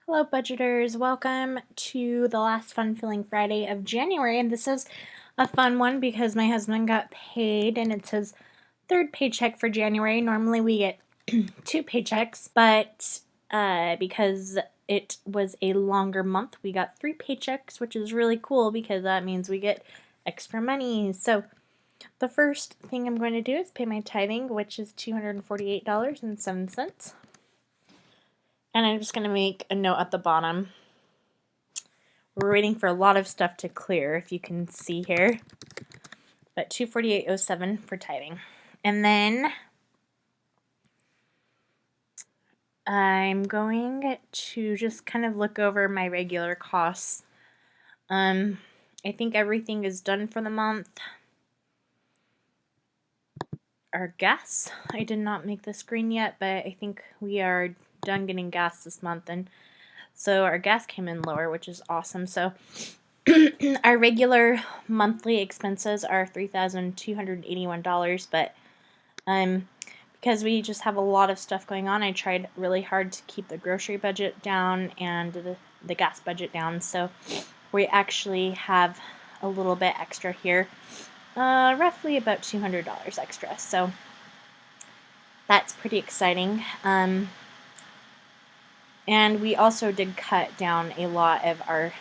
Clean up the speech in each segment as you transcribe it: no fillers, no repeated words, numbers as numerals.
Hello, budgeters. Welcome to the last fun-filling Friday of January. And this is a fun one because my husband got paid and it's his third paycheck for January. Normally we get two paychecks, but because it was a longer month, we got three paychecks, which is really cool because that means we get extra money. So the first thing I'm going to do is pay my tithing, which is $248.07. And I'm just going to make a note at the bottom. We're waiting for a lot of stuff to clear, if you can see here. But $248.07 for tithing. And then I'm going to just kind of look over my regular costs. I think everything is done for the month. Our gas, I did not make the screen yet, but I think we are done getting gas this month, and so our gas came in lower, which is awesome. So our regular monthly expenses are $3,281, but because we just have a lot of stuff going on, I tried really hard to keep the grocery budget down and the gas budget down, so we actually have a little bit extra here, roughly about $200 extra, so that's pretty exciting. And we also did cut down a lot of our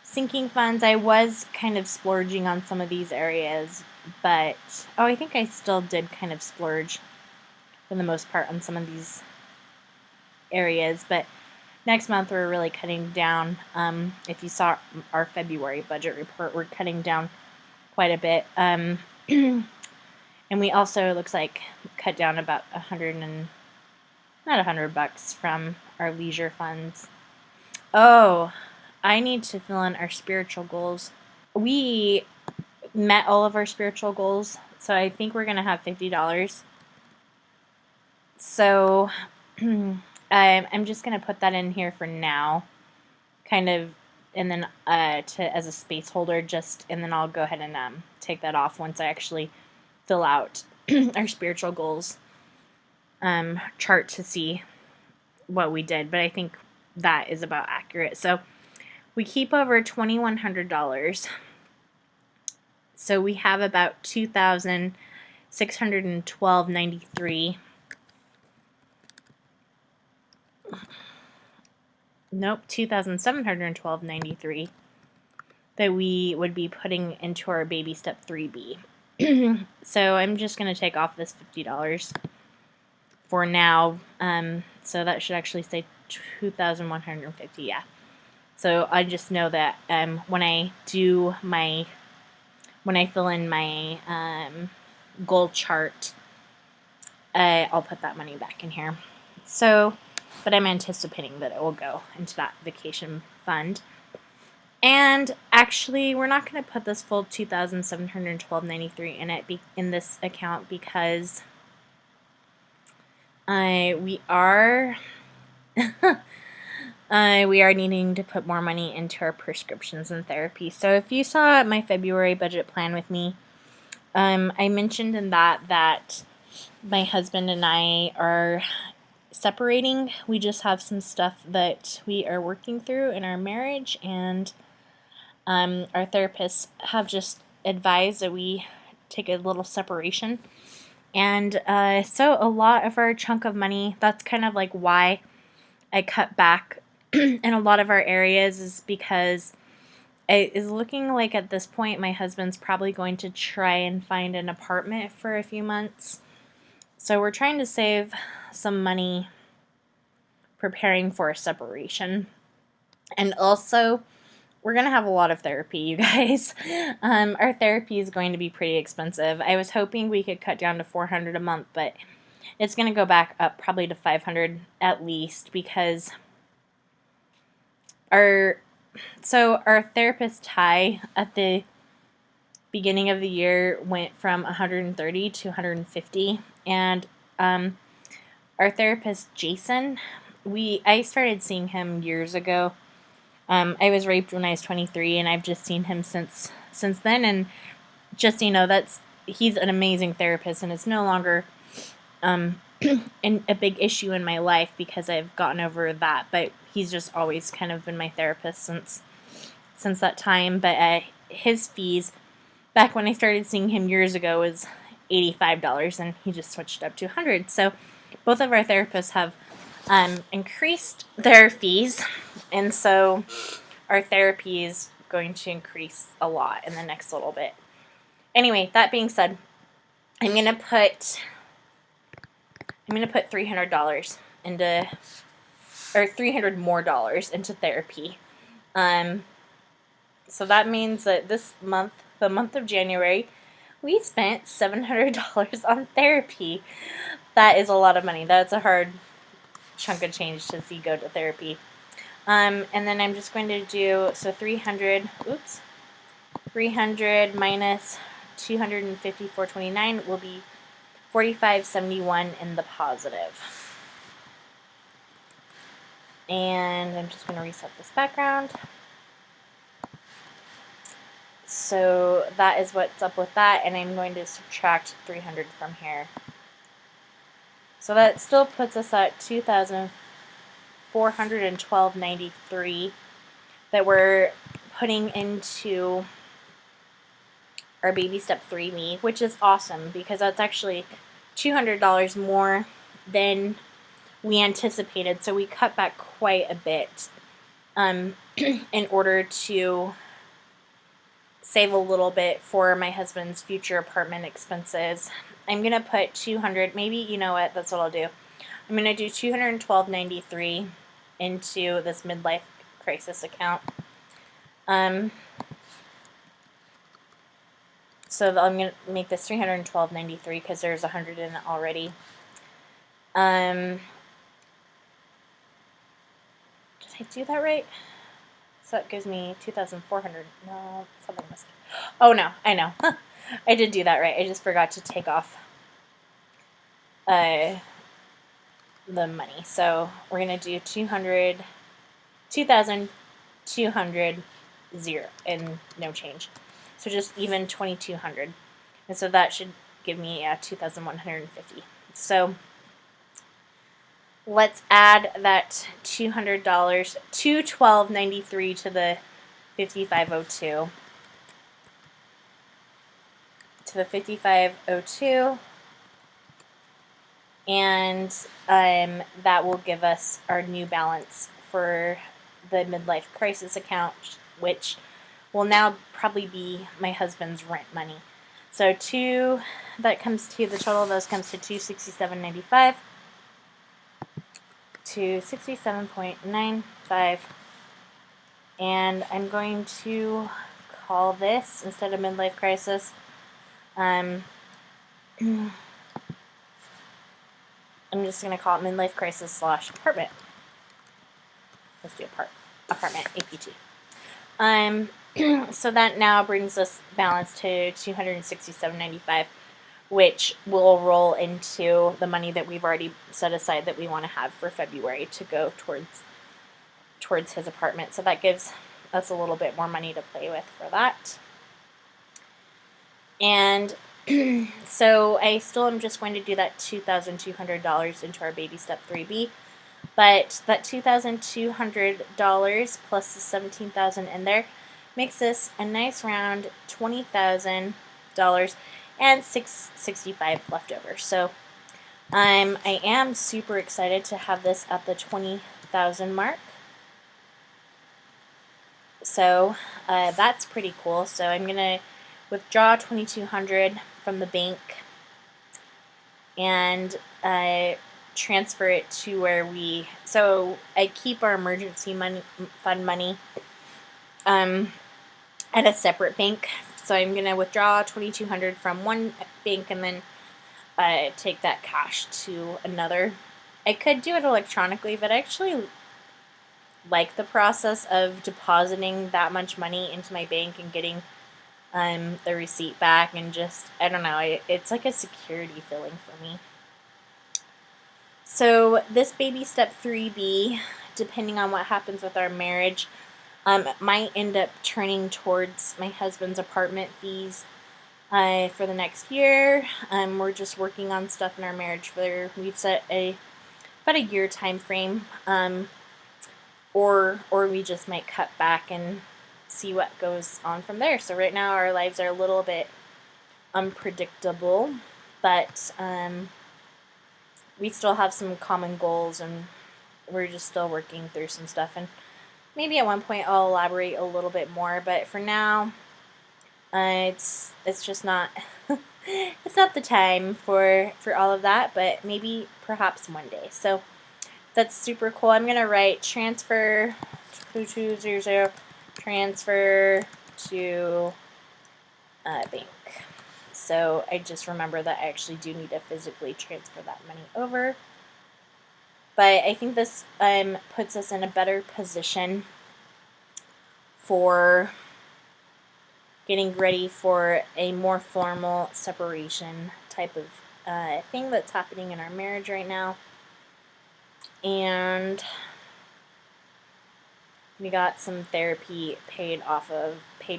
sinking funds. I was kind of splurging on some of these areas, but I think I still did kind of splurge for the most part on some of these areas, but next month we're really cutting down. If you saw our February budget report, we're cutting down quite a bit. And we also, it looks like, cut down about not $100 from our leisure funds. Oh, I need to fill in our spiritual goals. We met all of our spiritual goals, so I think we're gonna have $50. So I'm just gonna put that in here for now, kind of, and then as a space holder, and then I'll go ahead and take that off once I actually fill out our spiritual goals chart to see what we did. But I think that is about accurate. So we keep over $2,100. So we have about $2,612.93. Nope, $2,712.93 that we would be putting into our baby step 3B. So I'm just going to take off this $50 for now. So that should actually say 2,150. Yeah. So I just know that when I fill in my goal chart, I'll put that money back in here. So, but I'm anticipating that it will go into that vacation fund. And actually, we're not going to put this full $2,712.93 in this account because we are needing to put more money into our prescriptions and therapy. So if you saw my February budget plan with me, I mentioned in that my husband and I are separating. We just have some stuff that we are working through in our marriage, and our therapists have just advised that we take a little separation. And so a lot of our chunk of money, that's kind of like why I cut back in a lot of our areas, is because it is looking like at this point my husband's probably going to try and find an apartment for a few months. So we're trying to save some money preparing for a separation. And also, we're going to have a lot of therapy, you guys. Our therapy is going to be pretty expensive. I was hoping we could cut down to $400 a month, but it's going to go back up probably to $500 at least, because our therapist Ty at the beginning of the year went from 130 to 150, and our therapist Jason, I started seeing him years ago. I was raped when I was 23, and I've just seen him since then, and just, he's an amazing therapist, and it's no longer and a big issue in my life because I've gotten over that. But he's just always kind of been my therapist since that time. But his fees back when I started seeing him years ago was $85, and he just switched up to $100. So both of our therapists have increased their fees, and so our therapy is going to increase a lot in the next little bit. Anyway, that being said, I'm gonna put $300 into, or $300 more into therapy. So that means that this month, the month of January, we spent $700 on therapy. That is a lot of money. That's a hard chunk of change to see go to therapy. And then I'm just going to do, so 300 minus 254.29 will be 45.71 in the positive. And I'm just going to reset this background. So that is what's up with that, and I'm going to subtract 300 from here. So that still puts us at $2,412.93 that we're putting into our baby step 3B, which is awesome because that's actually $200 more than we anticipated. So we cut back quite a bit in order to save a little bit for my husband's future apartment expenses. I'm going to put 200, maybe, you know what, that's what I'll do. I'm going to do $212.93 into this midlife crisis account. So I'm going to make this $312.93 because there's $100 in it already. Did I do that right? So that gives me 2,400. No, something must. Oh no, I know. I did do that right. I just forgot to take off the money. So we're gonna do 2,200, 0, and no change. So just even 2,200, and so that should give me 2,150. So let's add that $200, $212.93 to the 5502. To the 5502, and that will give us our new balance for the midlife crisis account, which will now probably be my husband's rent money. So the total of those comes to $267.95. To 67.95, and I'm going to call this, instead of midlife crisis, I'm just going to call it midlife crisis / apartment. Let's do apartment, APT. So that now brings us balance to $267.95, which will roll into the money that we've already set aside that we want to have for February to go towards his apartment. So that gives us a little bit more money to play with for that. And so I still am just going to do that $2,200 into our baby step 3B. But that $2,200 plus the $17,000 in there makes this a nice round $20,000 and $665 left over. So I am super excited to have this at the $20,000 mark. So that's pretty cool. So I'm gonna withdraw $2,200 from the bank and transfer it to where so I keep our emergency fund money at a separate bank. So I'm going to withdraw $2,200 from one bank and then take that cash to another. I could do it electronically, but I actually like the process of depositing that much money into my bank and getting the receipt back, and just, I don't know, it's like a security feeling for me. So this baby step 3B, depending on what happens with our marriage, might end up turning towards my husband's apartment fees. for the next year. We're just working on stuff in our marriage. We've set about a year time frame, or we just might cut back and see what goes on from there. So right now our lives are a little bit unpredictable, but we still have some common goals, and we're just still working through some stuff. And maybe at one point I'll elaborate a little bit more, but for now, it's just not it's not the time for all of that. But maybe perhaps one day. So that's super cool. I'm gonna write transfer 2200 transfer to bank. So I just remember that I actually do need to physically transfer that money over. But I think this puts us in a better position for getting ready for a more formal separation type of thing that's happening in our marriage right now. And we got some therapy paid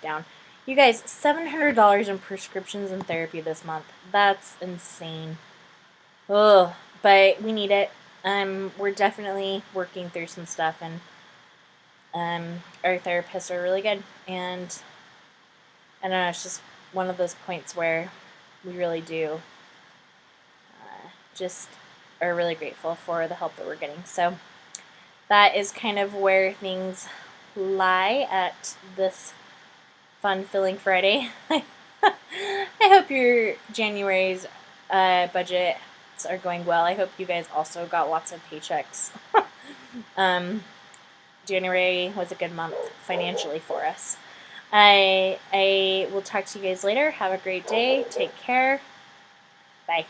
down. You guys, $700 in prescriptions and therapy this month. That's insane. Ugh, but we need it. We're definitely working through some stuff, and our therapists are really good. And I don't know, it's just one of those points where we really do just are really grateful for the help that we're getting. So that is kind of where things lie at this fun-filling Friday. I hope your January's budgets are going well. I hope you guys also got lots of paychecks. January was a good month financially for us. I will talk to you guys later. Have a great day. Take care. Bye.